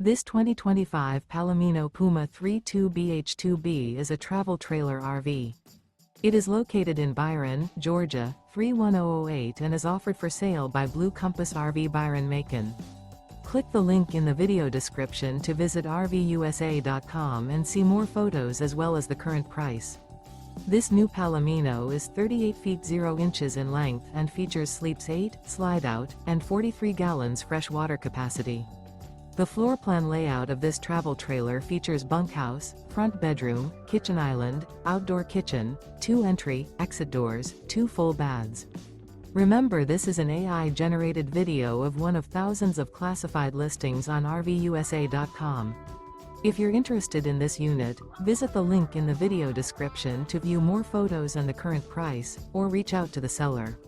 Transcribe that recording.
This 2025 Palomino Puma 32BH2B is a travel trailer RV. It is located in Byron, Georgia, 31008 and is offered for sale by Blue Compass RV Byron-Macon. Click the link in the video description to visit RVUSA.com and see more photos as well as the current price. This new Palomino is 38 feet 0 inches in length and features sleeps 8, slide-out, and 43 gallons fresh water capacity. The floor plan layout of this travel trailer features bunkhouse, front bedroom, kitchen island, outdoor kitchen, 2 entry, exit doors, 2 full baths. Remember, this is an AI-generated video of one of thousands of classified listings on RVUSA.com. If you're interested in this unit, visit the link in the video description to view more photos and the current price, or reach out to the seller.